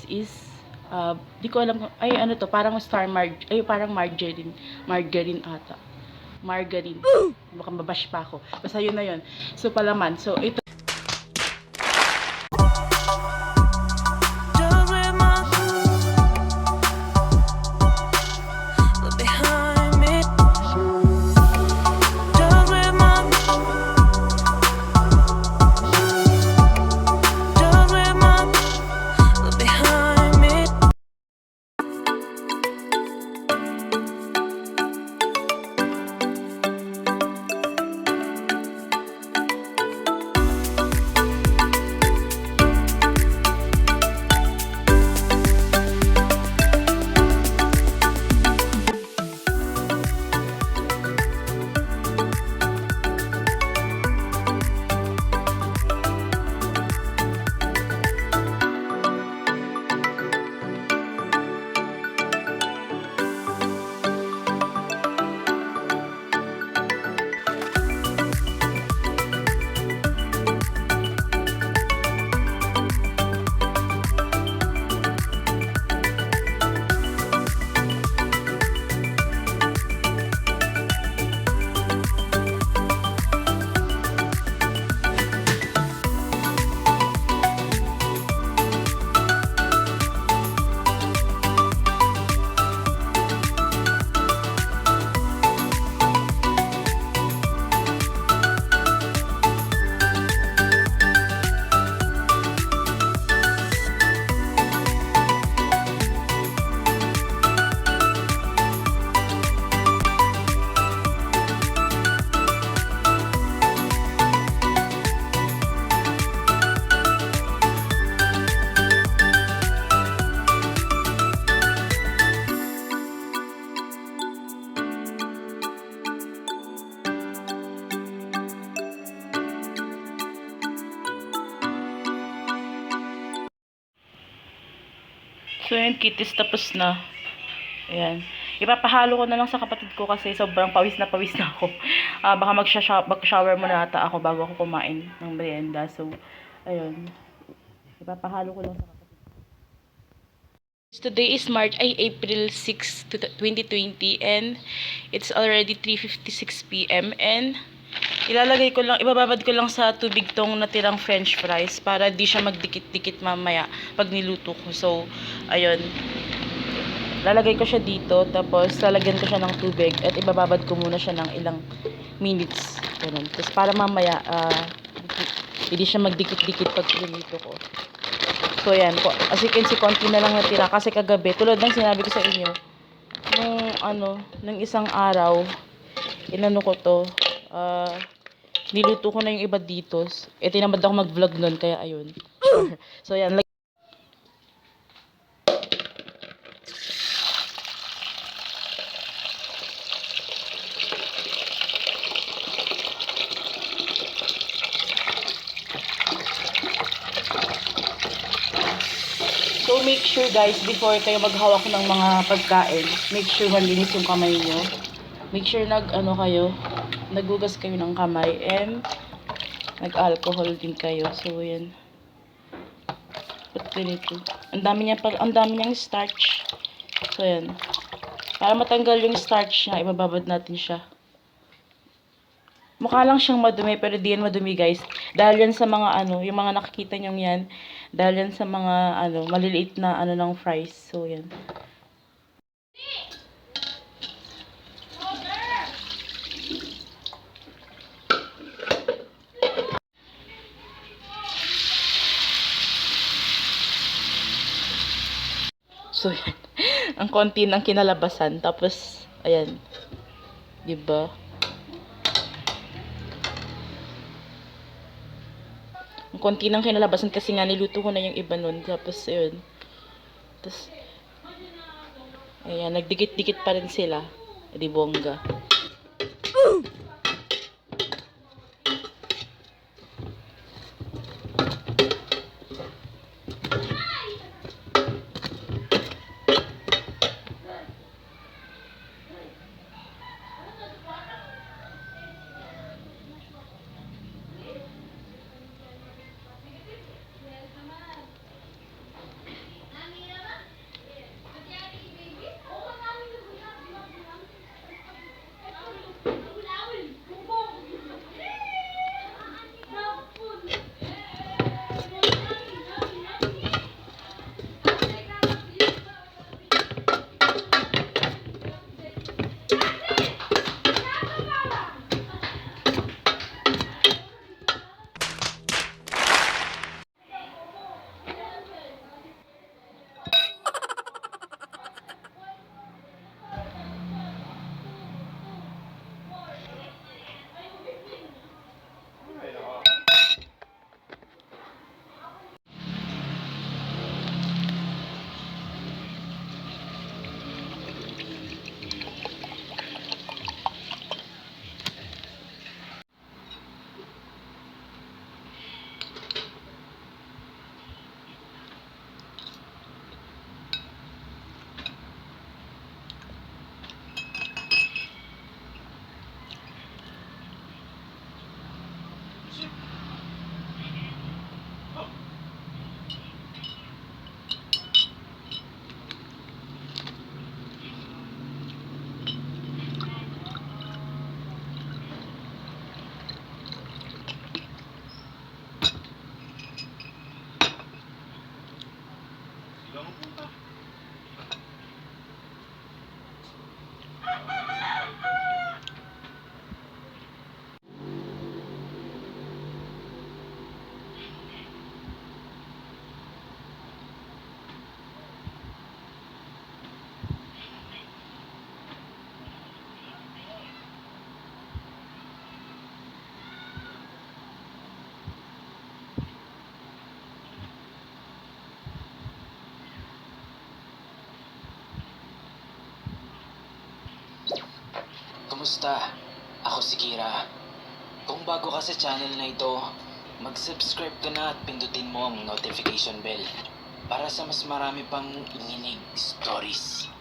is, di ko alam, ay ano to, parang parang margarine ata. Margarine. Baka mabash pa ako. Basta yun na yun. So, palaman. So, ito. So, yun, kitties, tapos na. Ayan. Ipapahalo ko na lang sa kapatid ko kasi sobrang pawis na ako. Baka mag-shower muna ata ako bago ako kumain ng merienda. So, ayun. Ipapahalo ko lang sa kapatid ko. Today is April 6, 2020 and it's already 3:56 PM and ibababad ko lang sa tubig tong natirang french fries para di siya magdikit-dikit mamaya pag niluto ko. So, ayun. Lalagay ko siya dito, tapos lalagyan ko siya ng tubig at ibababad ko muna siya ng ilang minutes. Ganun. Tapos para mamaya, hindi siya magdikit-dikit pag niluto ko. So, ayan. As you can see, konti na lang natira kasi kagabi, tulad ng sinabi ko sa inyo, nung isang araw, inano ko to, niluto ko na yung iba dito. Tinamad ako mag-vlog nun, kaya ayun. So, yan. So, make sure guys, before kayo maghawak ng mga pagkain, make sure malinis yung kamay nyo. Make sure naghugas kayo ng kamay and nag-alcohol din kayo. So, yan. Ba't ganito? Ang dami niyang starch. So, yan. Para matanggal yung starch niya, ibababad natin siya. Mukha lang siyang madumi, pero di yan madumi guys. Dahil yan sa mga yung mga nakikita nyo yan. Dahil yan sa mga maliliit na ng fries. So, yan. So, yan. Ang konti ng kinalabasan. Tapos, ayan. Diba? Ang konti ng kinalabasan kasi nga niluto ko na yung iba nun. Tapos, ayun. Tapos, ayan. Nagdikit-dikit pa rin sila. Di bongga. Kumusta? Ako si Kira. Kung bago ka sa channel na ito, mag-subscribe ka na at pindutin mo ang notification bell para sa mas marami pang inginig stories.